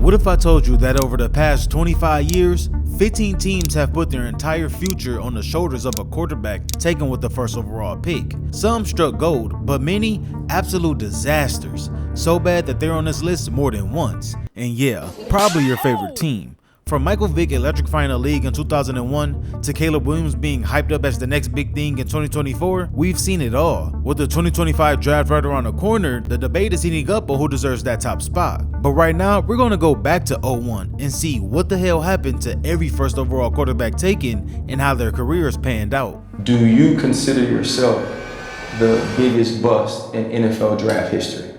What if I told you that over the past 25 years, 15 teams have put their entire future on the shoulders of a quarterback taken with the first overall pick? Some struck gold, but many absolute disasters. So bad that they're on this list more than once. And yeah, probably your favorite team. From Michael Vick electrifying the league in 2001 to Caleb Williams being hyped up as the next big thing in 2024, we've seen it all. With the 2025 draft right around the corner, the debate is heating up on who deserves that top spot. But right now, we're going to go back to 01 and see what the hell happened to every first overall quarterback taken and how their careers panned out. Do you consider yourself the biggest bust in NFL draft history?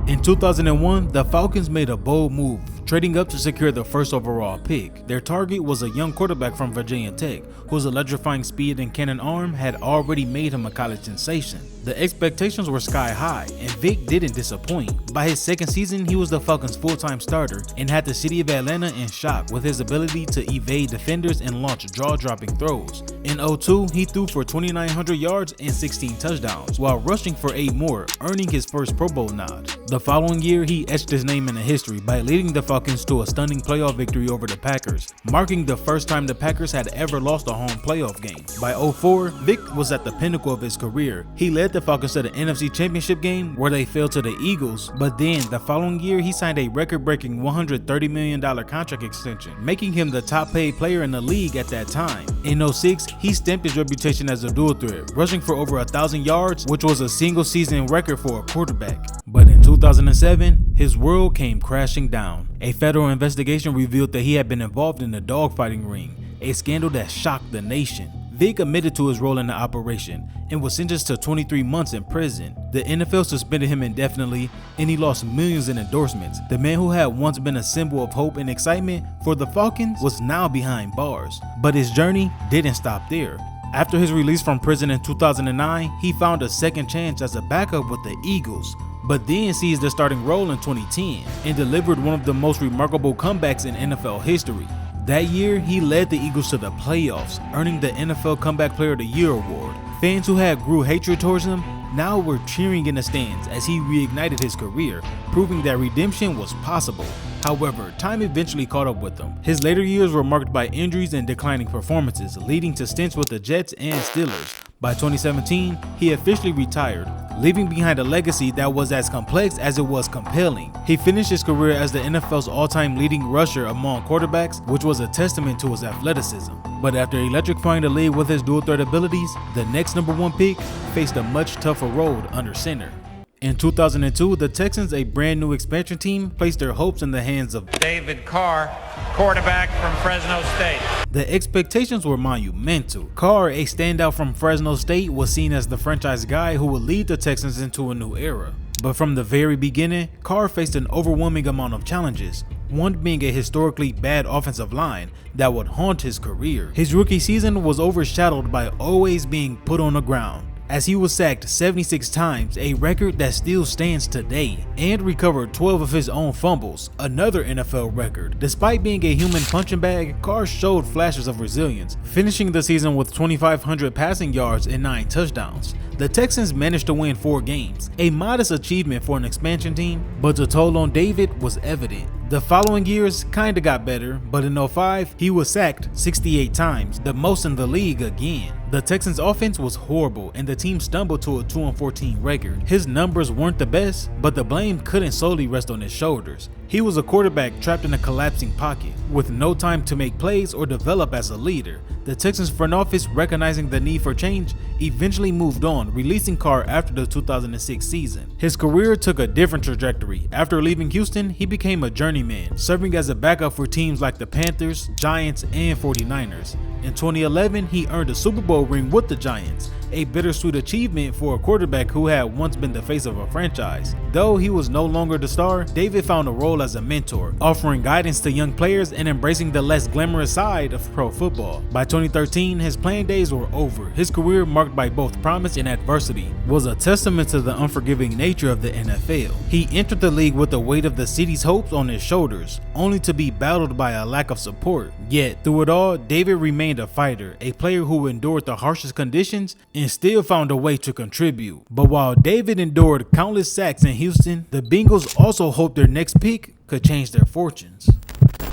In 2001, the Falcons made a bold move, trading up to secure the first overall pick. Their target was a young quarterback from Virginia Tech, whose electrifying speed and cannon arm had already made him a college sensation. The expectations were sky high, and Vick didn't disappoint. By his second season, he was the Falcons' full-time starter and had the city of Atlanta in shock with his ability to evade defenders and launch jaw-dropping throws. In 02, he threw for 2,900 yards and 16 touchdowns, while rushing for 8 more, earning his first Pro Bowl nod. The following year, he etched his name into history by leading the Falcons to a stunning playoff victory over the Packers, marking the first time the Packers had ever lost a home playoff game. By 04, Vick was at the pinnacle of his career. He led the Falcons to the NFC Championship game where they fell to the Eagles, but then the following year he signed a record-breaking $130 million contract extension, making him the top-paid player in the league at that time. In 06, he stamped his reputation as a dual threat, rushing for over 1,000 yards, which was a single-season record for a quarterback. But in 2007, his world came crashing down. A federal investigation revealed that he had been involved in a dogfighting ring, a scandal that shocked the nation. Vick admitted to his role in the operation and was sentenced to 23 months in prison. The NFL suspended him indefinitely, and he lost millions in endorsements. The man who had once been a symbol of hope and excitement for the Falcons was now behind bars. But his journey didn't stop there. After his release from prison in 2009, he found a second chance as a backup with the Eagles, but then seized the starting role in 2010 and delivered one of the most remarkable comebacks in NFL history. That year, he led the Eagles to the playoffs, earning the NFL Comeback Player of the Year award. Fans who had grew hatred towards him now were cheering in the stands as he reignited his career, proving that redemption was possible. However, time eventually caught up with him. His later years were marked by injuries and declining performances, leading to stints with the Jets and Steelers. By 2017, he officially retired, leaving behind a legacy that was as complex as it was compelling. He finished his career as the NFL's all-time leading rusher among quarterbacks, which was a testament to his athleticism. But after electrifying the league with his dual-threat abilities, the next #1 pick faced a much tougher road under center. In 2002, the Texans, a brand new expansion team, placed their hopes in the hands of David Carr, quarterback from Fresno State. The expectations were monumental. Carr, a standout from Fresno State, was seen as the franchise guy who would lead the Texans into a new era. But from the very beginning, Carr faced an overwhelming amount of challenges, one being a historically bad offensive line that would haunt his career. His rookie season was overshadowed by always being put on the ground, as he was sacked 76 times, a record that still stands today, and recovered 12 of his own fumbles, another NFL record. Despite being a human punching bag, Carr showed flashes of resilience, finishing the season with 2,500 passing yards and 9 touchdowns. The Texans managed to win 4 games, a modest achievement for an expansion team, but the toll on David was evident. The following years kinda got better, but in 05, he was sacked 68 times, the most in the league again. The Texans' offense was horrible, and the team stumbled to a 2-14 record. His numbers weren't the best, but the blame couldn't solely rest on his shoulders. He was a quarterback trapped in a collapsing pocket, with no time to make plays or develop as a leader. The Texans front office, recognizing the need for change, eventually moved on, releasing Carr after the 2006 season. His career took a different trajectory. After leaving Houston, he became a journeyman, serving as a backup for teams like the Panthers, Giants, and 49ers. In 2011, he earned a Super Bowl ring with the Giants, a bittersweet achievement for a quarterback who had once been the face of a franchise. Though he was no longer the star, David found a role as a mentor, offering guidance to young players and embracing the less glamorous side of pro football. By 2013, his playing days were over. His career, marked by both promise and adversity, was a testament to the unforgiving nature of the NFL. He entered the league with the weight of the city's hopes on his shoulders, only to be battled by a lack of support. Yet, through it all, David remained a fighter, a player who endured the harshest conditions and still found a way to contribute. But while David endured countless sacks in Houston, the Bengals also hoped their next pick could change their fortunes.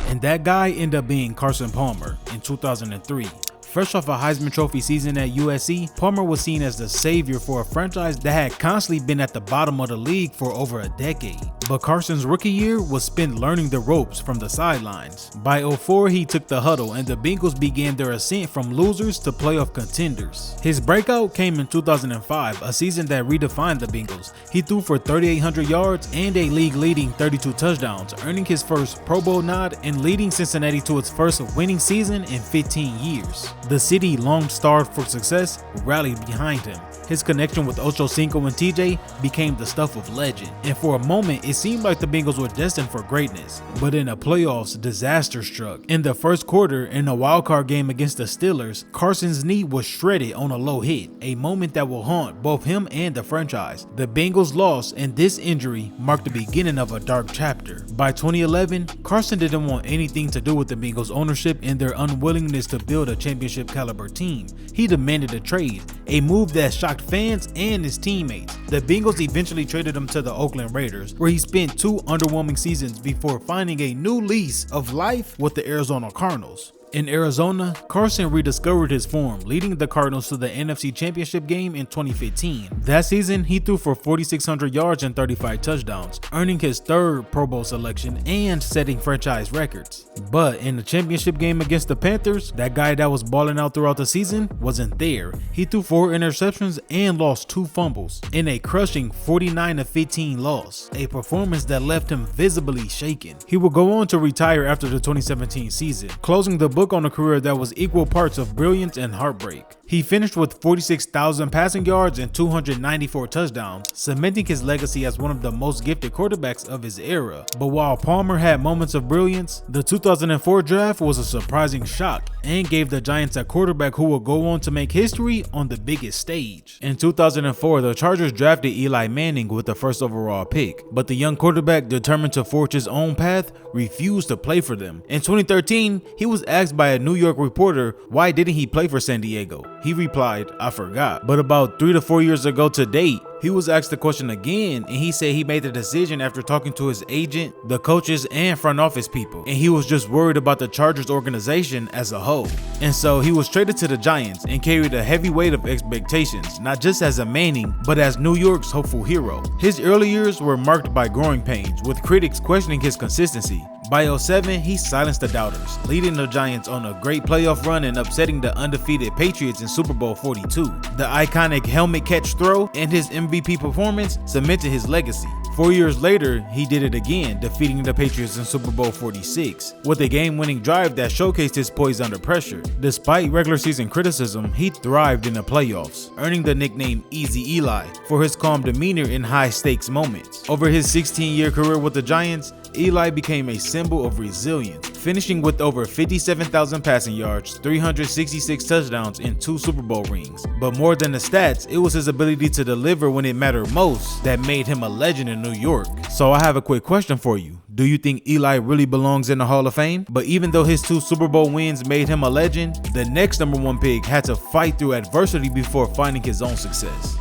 And that guy ended up being Carson Palmer in 2003. Fresh off a Heisman Trophy season at USC, Palmer was seen as the savior for a franchise that had constantly been at the bottom of the league for over a decade. But Carson's rookie year was spent learning the ropes from the sidelines. By 2004, he took the huddle and the Bengals began their ascent from losers to playoff contenders. His breakout came in 2005, a season that redefined the Bengals. He threw for 3,800 yards and a league-leading 32 touchdowns, earning his first Pro Bowl nod and leading Cincinnati to its first winning season in 15 years. The city, long starved for success, rallied behind him. His connection with Ocho Cinco and TJ became the stuff of legend, and for a moment it seemed like the Bengals were destined for greatness. But in the playoffs, disaster struck. In the first quarter, in a wildcard game against the Steelers, Carson's knee was shredded on a low hit, a moment that will haunt both him and the franchise. The Bengals lost, and this injury marked the beginning of a dark chapter. By 2011, Carson didn't want anything to do with the Bengals ownership and their unwillingness to build a championship caliber team. He demanded a trade, a move that shocked fans and his teammates. The Bengals eventually traded him to the Oakland Raiders, where he spent 2 underwhelming seasons before finding a new lease of life with the Arizona Cardinals. In Arizona, Carson rediscovered his form, leading the Cardinals to the NFC Championship game in 2015. That season, he threw for 4,600 yards and 35 touchdowns, earning his 3rd Pro Bowl selection and setting franchise records. But in the championship game against the Panthers, that guy that was balling out throughout the season wasn't there. He threw 4 interceptions and lost 2 fumbles in a crushing 49-15 loss, a performance that left him visibly shaken. He would go on to retire after the 2017 season, closing the book on a career that was equal parts of brilliance and heartbreak. He finished with 46,000 passing yards and 294 touchdowns, cementing his legacy as one of the most gifted quarterbacks of his era. But while Palmer had moments of brilliance, the 2004 draft was a surprising shock and gave the Giants a quarterback who would go on to make history on the biggest stage. In 2004, the Chargers drafted Eli Manning with the 1st overall pick, but the young quarterback, determined to forge his own path, refused to play for them. In 2013, he was asked by a New York reporter why didn't he play for San Diego. He replied, "I forgot." But about 3 to 4 years ago to date, he was asked the question again, and he said he made the decision after talking to his agent, the coaches, and front office people, and he was just worried about the Chargers organization as a whole. And so he was traded to the Giants and carried a heavy weight of expectations, not just as a Manning, but as New York's hopeful hero. His early years were marked by growing pains, with critics questioning his consistency. By 2007, he silenced the doubters, leading the Giants on a great playoff run and upsetting the undefeated Patriots in Super Bowl 42. The iconic helmet catch throw and his MVP performance cemented his legacy. 4 years later, he did it again, defeating the Patriots in Super Bowl 46, with a game-winning drive that showcased his poise under pressure. Despite regular season criticism, he thrived in the playoffs, earning the nickname Easy Eli for his calm demeanor in high-stakes moments. Over his 16-year career with the Giants, Eli became a symbol of resilience, finishing with over 57,000 passing yards, 366 touchdowns, and 2 Super Bowl rings. But more than the stats, it was his ability to deliver when it mattered most that made him a legend in New York. So I have a quick question for you. Do you think Eli really belongs in the Hall of Fame? But even though his 2 Super Bowl wins made him a legend, the next #1 pick had to fight through adversity before finding his own success.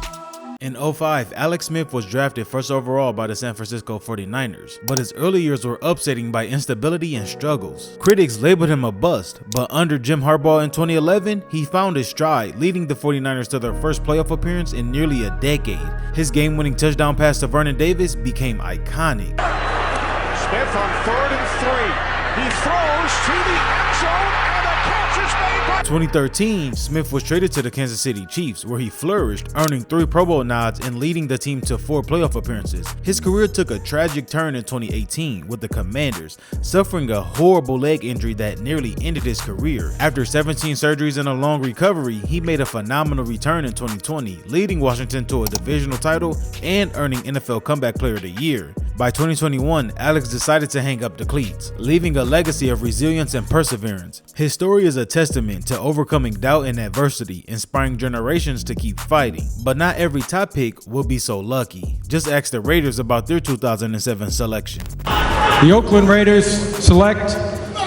In 2005, Alex Smith was drafted 1st overall by the San Francisco 49ers, but his early years were upsetting by instability and struggles. Critics labeled him a bust, but under Jim Harbaugh in 2011, he found his stride, leading the 49ers to their first playoff appearance in nearly a decade. His game-winning touchdown pass to Vernon Davis became iconic. Smith on 3rd and 3. He throws to the end zone, and the catch is made by 2013, Smith was traded to the Kansas City Chiefs, where he flourished, earning 3 Pro Bowl nods and leading the team to 4 playoff appearances. His career took a tragic turn in 2018 with the Commanders, suffering a horrible leg injury that nearly ended his career. After 17 surgeries and a long recovery, he made a phenomenal return in 2020, leading Washington to a divisional title and earning NFL Comeback Player of the Year. By 2021, Alex decided to hang up the cleats, leaving a legacy of resilience and perseverance. His story is a testament to overcoming doubt and adversity, inspiring generations to keep fighting. But not every top pick will be so lucky. Just ask the Raiders about their 2007 selection. The Oakland Raiders select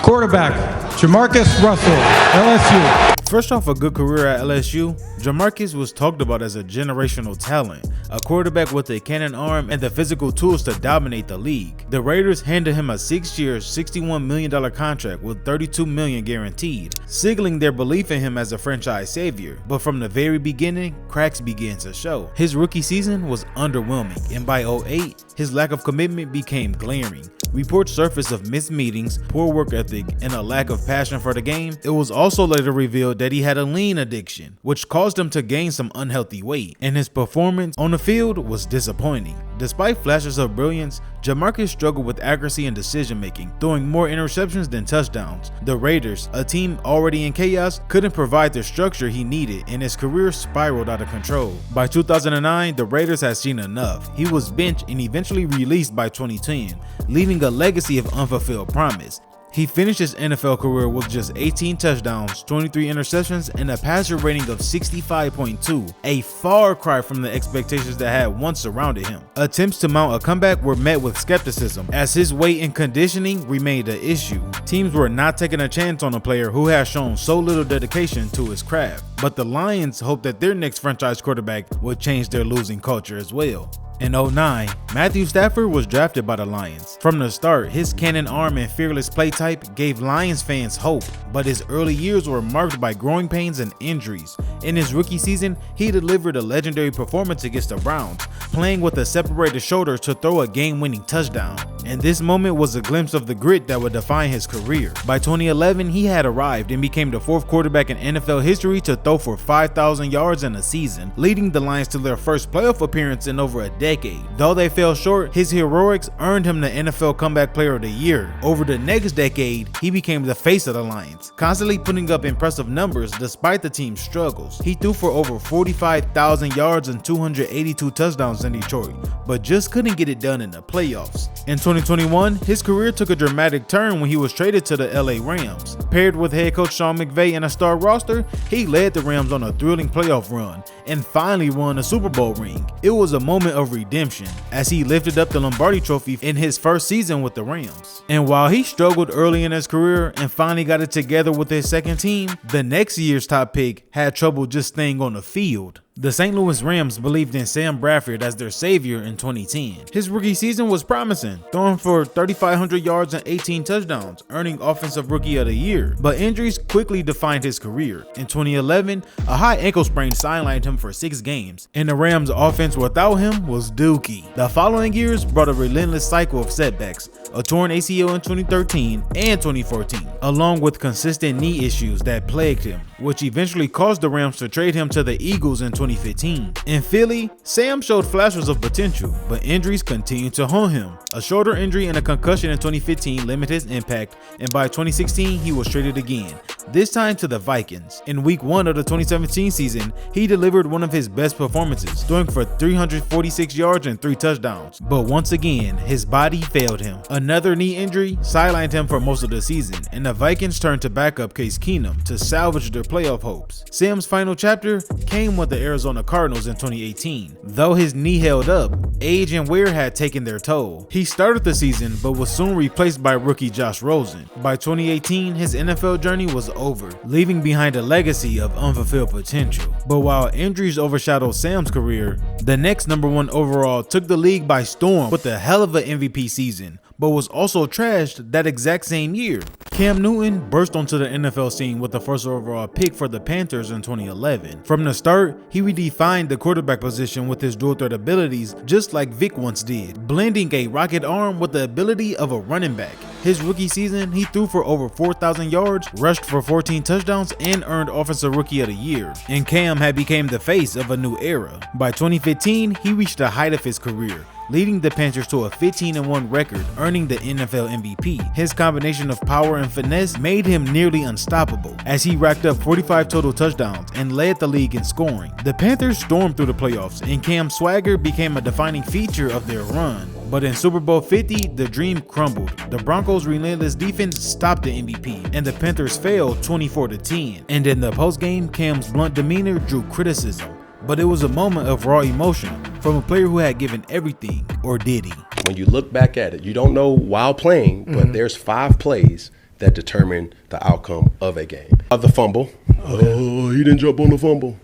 quarterback Jamarcus Russell, LSU. Fresh off a good career at LSU, Jamarcus was talked about as a generational talent, a quarterback with a cannon arm and the physical tools to dominate the league. The Raiders handed him a 6-year, $61 million contract with $32 million guaranteed, signaling their belief in him as a franchise savior. But from the very beginning, cracks began to show. His rookie season was underwhelming, and by 2008, his lack of commitment became glaring. Reports surfaced of missed meetings, poor work ethic, and a lack of passion for the game. It was also later revealed that he had a lean addiction, which caused him to gain some unhealthy weight, and his performance on the field was disappointing. Despite flashes of brilliance, Jamarcus struggled with accuracy and decision making, throwing more interceptions than touchdowns. The Raiders, a team already in chaos, couldn't provide the structure he needed, and his career spiraled out of control. By 2009, the Raiders had seen enough. He was benched and eventually released by 2010, leaving a legacy of unfulfilled promise. He finished his NFL career with just 18 touchdowns, 23 interceptions, and a passer rating of 65.2, a far cry from the expectations that had once surrounded him. Attempts to mount a comeback were met with skepticism, as his weight and conditioning remained an issue. Teams were not taking a chance on a player who has shown so little dedication to his craft, but the Lions hoped that their next franchise quarterback would change their losing culture as well. In 2009, Matthew Stafford was drafted by the Lions. From the start, his cannon arm and fearless play type gave Lions fans hope, but his early years were marked by growing pains and injuries. In his rookie season, he delivered a legendary performance against the Browns, playing with a separated shoulder to throw a game-winning touchdown. And this moment was a glimpse of the grit that would define his career. By 2011, he had arrived and became the fourth quarterback in NFL history to throw for 5,000 yards in a season, leading the Lions to their first playoff appearance in over a decade. Though they fell short, his heroics earned him the NFL Comeback Player of the Year. Over the next decade, he became the face of the Lions, constantly putting up impressive numbers despite the team's struggles. He threw for over 45,000 yards and 282 touchdowns in Detroit, but just couldn't get it done in the playoffs. In 2021, his career took a dramatic turn when he was traded to the LA Rams. Paired with head coach Sean McVay and a star roster, he led the Rams on a thrilling playoff run and finally won a Super Bowl ring. It was a moment of redemption as he lifted up the Lombardi Trophy in his first season with the Rams. And while he struggled early in his career and finally got it together with his second team, the next year's top pick had trouble just staying on the field. The St. Louis Rams believed in Sam Bradford as their savior in 2010. His rookie season was promising, throwing for 3,500 yards and 18 touchdowns, earning Offensive Rookie of the Year. But injuries quickly defined his career. In 2011, a high ankle sprain sidelined him for 6 games, and the Rams' offense without him was dookie. The following years brought a relentless cycle of setbacks, a torn ACL in 2013 and 2014, along with consistent knee issues that plagued him, which eventually caused the Rams to trade him to the Eagles in 2015. In Philly, Sam showed flashes of potential, but injuries continued to haunt him. A shoulder injury and a concussion in 2015 limited his impact, and by 2016 he was traded again, this time to the Vikings. In week 1 of the 2017 season, he delivered one of his best performances, throwing for 346 yards and 3 touchdowns. But once again, his body failed him. Another knee injury sidelined him for most of the season, and the Vikings turned to backup Case Keenum to salvage their playoff hopes. Sam's final chapter came with the Arizona Cardinals in 2018. Though his knee held up, age and wear had taken their toll. He started the season but was soon replaced by rookie Josh Rosen. By 2018, his NFL journey was over, leaving behind a legacy of unfulfilled potential. But while injuries overshadowed Sam's career, the next #1 overall took the league by storm with a hell of an MVP season, but was also trashed that exact same year. Cam Newton burst onto the NFL scene with the first overall pick for the Panthers in 2011. From the start, he redefined the quarterback position with his dual threat abilities, just like Vick once did, blending a rocket arm with the ability of a running back. His rookie season, he threw for over 4,000 yards, rushed for 14 touchdowns, and earned Offensive Rookie of the Year. And Cam had become the face of a new era. By 2015, he reached the height of his career, leading the Panthers to a 15-1 record, earning the NFL MVP. His combination of power and finesse made him nearly unstoppable, as he racked up 45 total touchdowns and led the league in scoring. The Panthers stormed through the playoffs, and Cam's swagger became a defining feature of their run. But in Super Bowl 50, the dream crumbled. The Broncos' relentless defense stopped the MVP, and the Panthers fell 24-10. And in the postgame, Cam's blunt demeanor drew criticism. But it was a moment of raw emotion from a player who had given everything, or did he? When you look back at it, you don't know while playing, but there's 5 plays that determine the outcome of a game. The fumble. Oh, he didn't jump on the fumble.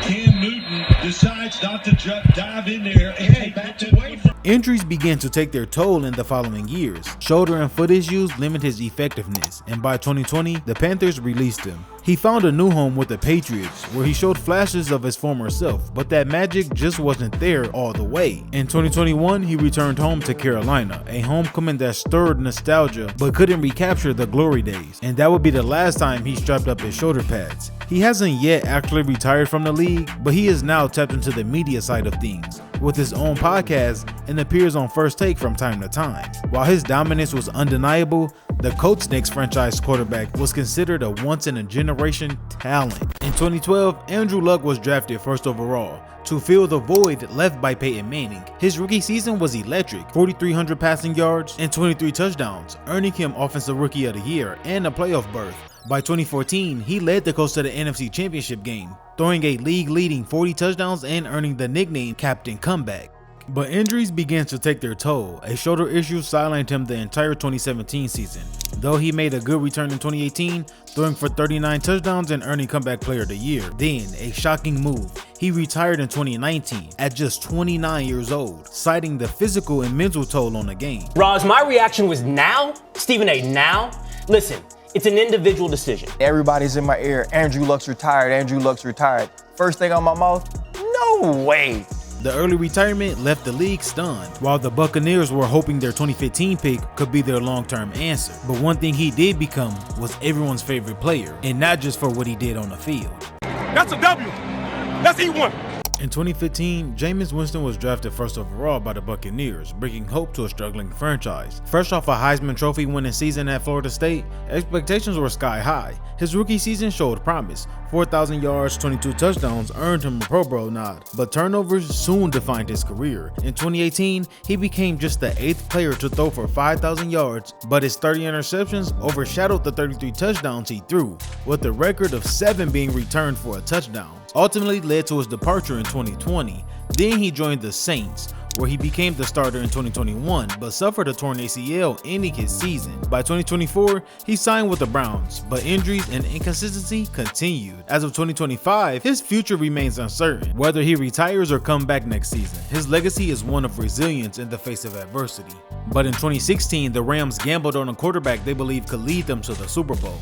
Cam Newton decides not to dive in there and take back away from. Injuries began to take their toll in the following years. Shoulder and foot issues limited his effectiveness, and by 2020, the Panthers released him. He found a new home with the Patriots, where he showed flashes of his former self, but that magic just wasn't there all the way. In 2021, he returned home to Carolina, a homecoming that stirred nostalgia but couldn't recapture the glory days, and that would be the last time he strapped up his shoulder pads. He hasn't yet actually retired from the league, but he is now tapped into the media side of things, with his own podcast and appears on First Take from time to time. While his dominance was undeniable, the Colts Knicks franchise quarterback was considered a once-in-a-generation talent. In 2012, Andrew Luck was drafted first overall to fill the void left by Peyton Manning. His rookie season was electric, 4,300 passing yards and 23 touchdowns, earning him Offensive Rookie of the Year and a playoff berth. By 2014, he led the Colts to the NFC Championship game, throwing a league-leading 40 touchdowns and earning the nickname Captain Comeback. But injuries began to take their toll. A shoulder issue sidelined him the entire 2017 season, though he made a good return in 2018, throwing for 39 touchdowns and earning Comeback Player of the Year. Then, a shocking move. He retired in 2019 at just 29 years old, citing the physical and mental toll on the game. Roz, my reaction was now? Stephen A, now? Listen, it's an individual decision. Everybody's in my ear. Andrew Luck's retired. Andrew Luck's retired. First thing on my mouth, no way. The early retirement left the league stunned, while the Buccaneers were hoping their 2015 pick could be their long-term answer. But one thing he did become was everyone's favorite player, and not just for what he did on the field. That's a W. That's E1. In 2015, Jameis Winston was drafted first overall by the Buccaneers, bringing hope to a struggling franchise. Fresh off a Heisman Trophy winning season at Florida State, expectations were sky high. His rookie season showed promise. 4,000 yards, 22 touchdowns earned him a Pro Bowl nod, but turnovers soon defined his career. In 2018, he became just the 8th player to throw for 5,000 yards, but his 30 interceptions overshadowed the 33 touchdowns he threw, with the record of 7 being returned for a touchdown. Ultimately led to his departure in 2020. Then he joined the Saints, where he became the starter in 2021, but suffered a torn ACL ending his season. By 2024, he signed with the Browns, but injuries and inconsistency continued. As of 2025, his future remains uncertain, whether he retires or come back next season. His legacy is one of resilience in the face of adversity. But in 2016, the Rams gambled on a quarterback they believed could lead them to the Super Bowl.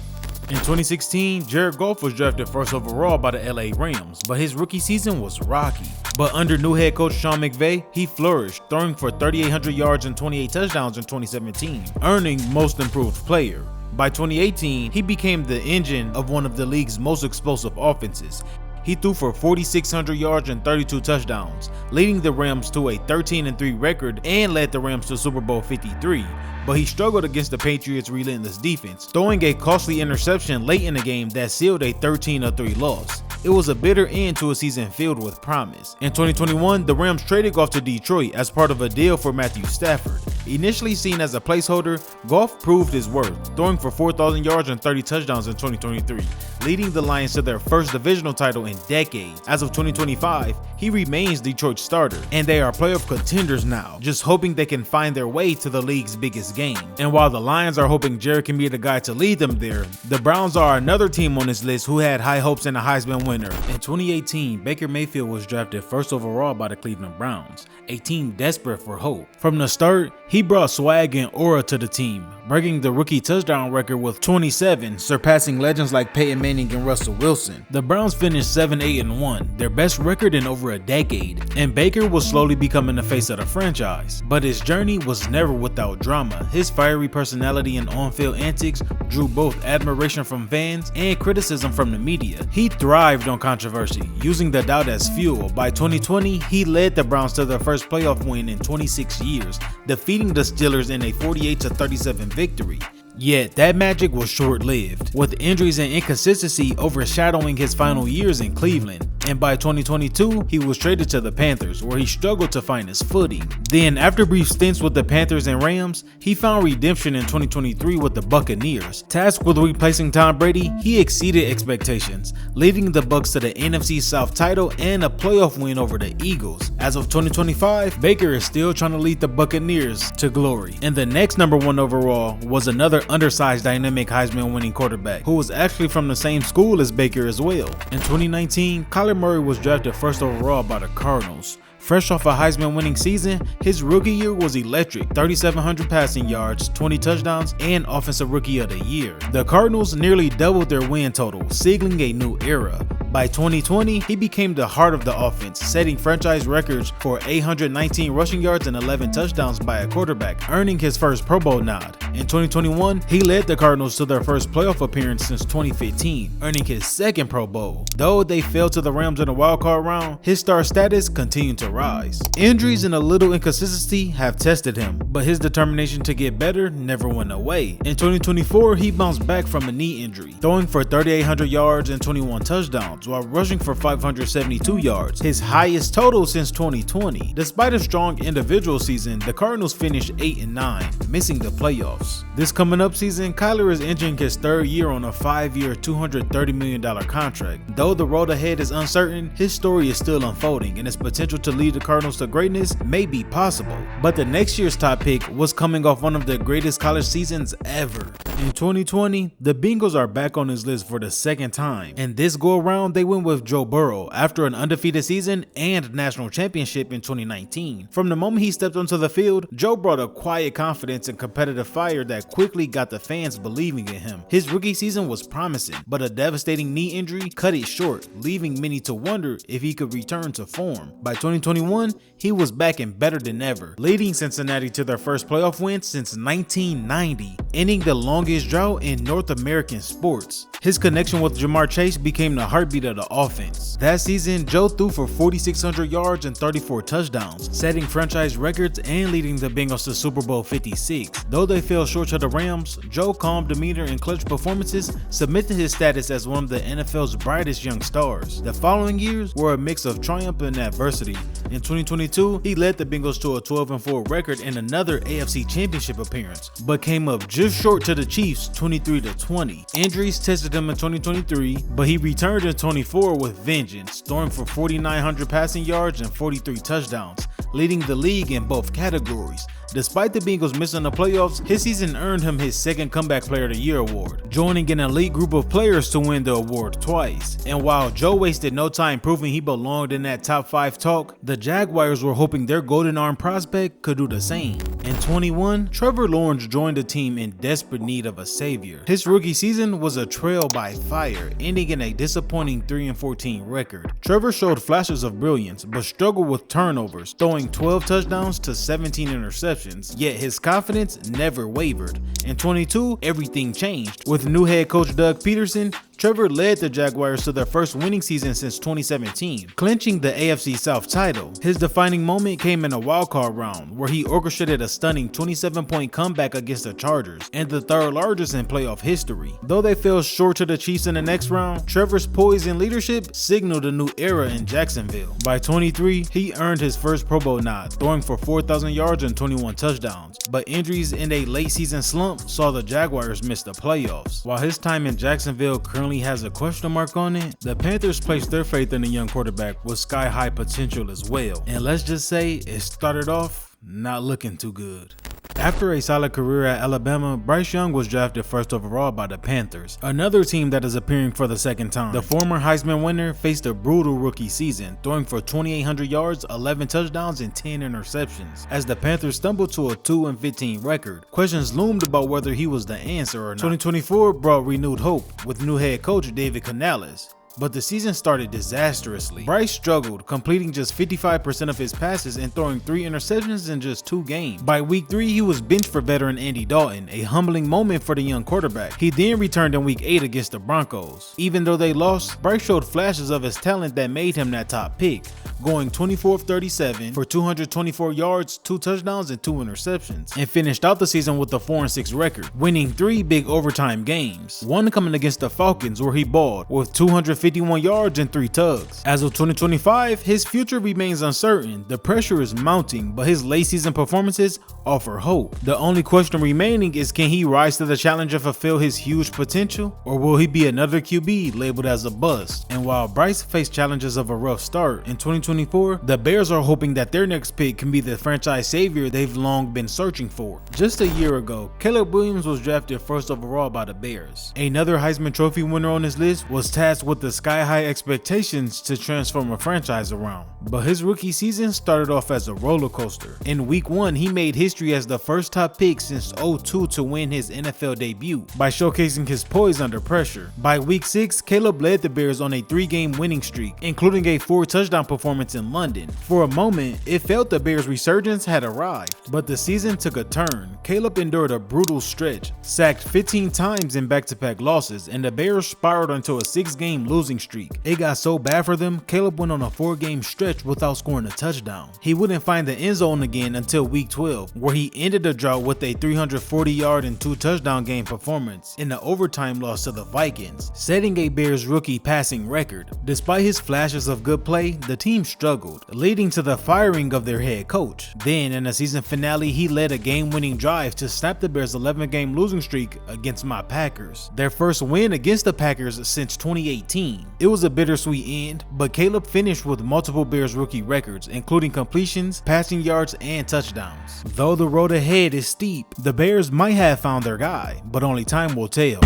In 2016, Jared Goff was drafted first overall by the LA Rams, but his rookie season was rocky. But under new head coach Sean McVay, he flourished, throwing for 3,800 yards and 28 touchdowns in 2017, earning Most Improved Player. By 2018, he became the engine of one of the league's most explosive offenses. He threw for 4,600 yards and 32 touchdowns, leading the Rams to a 13-3 record and led the Rams to Super Bowl 53. But he struggled against the Patriots' relentless defense, throwing a costly interception late in the game that sealed a 13-3 loss. It was a bitter end to a season filled with promise. In 2021, the Rams traded Goff to Detroit as part of a deal for Matthew Stafford. Initially seen as a placeholder, Goff proved his worth, throwing for 4,000 yards and 30 touchdowns in 2023, leading the Lions to their first divisional title in decades. As of 2025, he remains Detroit's starter, and they are playoff contenders now, just hoping they can find their way to the league's biggest game. And while the Lions are hoping Jared can be the guy to lead them there, the Browns are another team on this list who had high hopes in a Heisman winner. In 2018, Baker Mayfield was drafted first overall by the Cleveland Browns, a team desperate for hope. From the start, he brought swag and aura to the team, breaking the rookie touchdown record with 27, surpassing legends like Peyton Manning and Russell Wilson. The Browns finished 7-8-1, their best record in over a decade, and Baker was slowly becoming the face of the franchise. But his journey was never without drama. His fiery personality and on-field antics drew both admiration from fans and criticism from the media. He thrived on controversy, using the doubt as fuel. By 2020, he led the Browns to their first playoff win in 26 years, defeating the Steelers in a 48-37 victory. Yet that magic was short-lived, with injuries and inconsistency overshadowing his final years in Cleveland. and by 2022, he was traded to the Panthers, where he struggled to find his footing. Then, after brief stints with the Panthers and Rams, he found redemption in 2023 with the Buccaneers. Tasked with replacing Tom Brady, he exceeded expectations, leading the Bucs to the NFC South title and a playoff win over the Eagles. As of 2025, Baker is still trying to lead the Buccaneers to glory. And the next #1 overall was another undersized dynamic Heisman winning quarterback, who was actually from the same school as Baker as well. In 2019, Kyler Murray was drafted first overall by the Cardinals. Fresh off a Heisman winning season, his rookie year was electric: 3,700 passing yards, 20 touchdowns, and Offensive Rookie of the Year. The Cardinals nearly doubled their win total, signaling a new era. By 2020, he became the heart of the offense, setting franchise records for 819 rushing yards and 11 touchdowns by a quarterback, earning his first Pro Bowl nod. In 2021, he led the Cardinals to their first playoff appearance since 2015, earning his second Pro Bowl. Though they fell to the Rams in the wildcard round, his star status continued to rise. Injuries and a little inconsistency have tested him, but his determination to get better never went away. In 2024, he bounced back from a knee injury, throwing for 3,800 yards and 21 touchdowns, while rushing for 572 yards, his highest total since 2020. Despite a strong individual season, the Cardinals finished 8-9, missing the playoffs. This coming up season, Kyler is entering his third year on a 5-year, $230 million contract. Though the road ahead is uncertain, his story is still unfolding, and his potential to lead the Cardinals to greatness may be possible. But the next year's top pick was coming off one of the greatest college seasons ever. In 2020, the Bengals are back on his list for the second time, and this go around they went with Joe Burrow after an undefeated season and national championship in 2019. From the moment he stepped onto the field, Joe brought a quiet confidence and competitive fire that quickly got the fans believing in him. His rookie season was promising, but a devastating knee injury cut it short, leaving many to wonder if he could return to form. By 2021, he was back and better than ever, leading Cincinnati to their first playoff win since 1990, ending the longest drought in North American sports. His connection with Jamar Chase became the heartbeat of the offense. That season, Joe threw for 4,600 yards and 34 touchdowns, setting franchise records and leading the Bengals to Super Bowl 56. Though they fell short to the Rams, Joe's calm demeanor and clutch performances cemented his status as one of the NFL's brightest young stars. The following years were a mix of triumph and adversity. In 2022, he led the Bengals to a 12-4 record and another AFC Championship appearance, but came up just short to the Chiefs 23-20. Injuries tested him in 2023, but he returned in 24 with vengeance, throwing for 4,900 passing yards and 43 touchdowns, leading the league in both categories. Despite the Bengals missing the playoffs, his season earned him his second Comeback Player of the Year award, joining an elite group of players to win the award twice. And while Joe wasted no time proving he belonged in that top 5 talk, the Jaguars were hoping their golden arm prospect could do the same. In 21, Trevor Lawrence joined the team in desperate need of a savior. His rookie season was a trail by fire, ending in a disappointing 3-14 record. Trevor showed flashes of brilliance, but struggled with turnovers, throwing 12 touchdowns to 17 interceptions. Yet his confidence never wavered. In 22, everything changed. With new head coach Doug Peterson, Trevor led the Jaguars to their first winning season since 2017, clinching the AFC South title. His defining moment came in a wildcard round, where he orchestrated a stunning 27-point comeback against the Chargers, and the third largest in playoff history. Though they fell short to the Chiefs in the next round, Trevor's poise and leadership signaled a new era in Jacksonville. By 23, he earned his first Pro Bowl nod, throwing for 4,000 yards and 21 touchdowns, but injuries and a late season slump saw the Jaguars miss the playoffs. While his time in Jacksonville currently has a question mark on it, the Panthers placed their faith in the young quarterback with sky-high potential as well. And let's just say it started off not looking too good. After a solid career at Alabama, Bryce Young was drafted first overall by the Panthers, another team that is appearing for the second time. The former Heisman winner faced a brutal rookie season, throwing for 2,800 yards, 11 touchdowns, and 10 interceptions. As the Panthers stumbled to a 2-15 record, questions loomed about whether he was the answer or not. 2024 brought renewed hope with new head coach David Canales, but the season started disastrously. Bryce struggled, completing just 55% of his passes and throwing 3 interceptions in just 2 games. By week 3, he was benched for veteran Andy Dalton, a humbling moment for the young quarterback. He then returned in week 8 against the Broncos. Even though they lost, Bryce showed flashes of his talent that made him that top pick. going 24 of 37 for 224 yards, 2 touchdowns, and 2 interceptions, and finished out the season with a 4-6 record, winning 3 big overtime games, one coming against the Falcons where he balled with 251 yards and 3 tugs. As of 2025, his future remains uncertain. The pressure is mounting, but his late season performances offer hope. The only question remaining is, can he rise to the challenge and fulfill his huge potential, or will he be another QB labeled as a bust? And while Bryce faced challenges of a rough start in 2024, the Bears are hoping that their next pick can be the franchise savior they've long been searching for. Just a year ago, Caleb Williams was drafted first overall by the Bears. Another Heisman Trophy winner on his list was tasked with the sky-high expectations to transform a franchise around. But his rookie season started off as a roller coaster. In week 1, he made history as the first top pick since 2002 to win his NFL debut by showcasing his poise under pressure. By week 6, Caleb led the Bears on a 3-game winning streak, including a 4-touchdown performance in London. For a moment, it felt the Bears' resurgence had arrived, but the season took a turn. Caleb endured a brutal stretch, sacked 15 times in back-to-back losses, and the Bears spiraled into a 6-game losing streak. It got so bad for them, Caleb went on a 4-game stretch without scoring a touchdown. He wouldn't find the end zone again until week 12, where he ended the drought with a 340-yard and 2-touchdown game performance in the overtime loss to the Vikings, setting a Bears rookie passing record. Despite his flashes of good play, the team struggled, leading to the firing of their head coach. Then, in the season finale, he led a game-winning drive to snap the Bears' 11-game losing streak against my Packers, their first win against the Packers since 2018. It was a bittersweet end, but Caleb finished with multiple Bears rookie records, including completions, passing yards, and touchdowns. Though the road ahead is steep, the Bears might have found their guy, but only time will tell.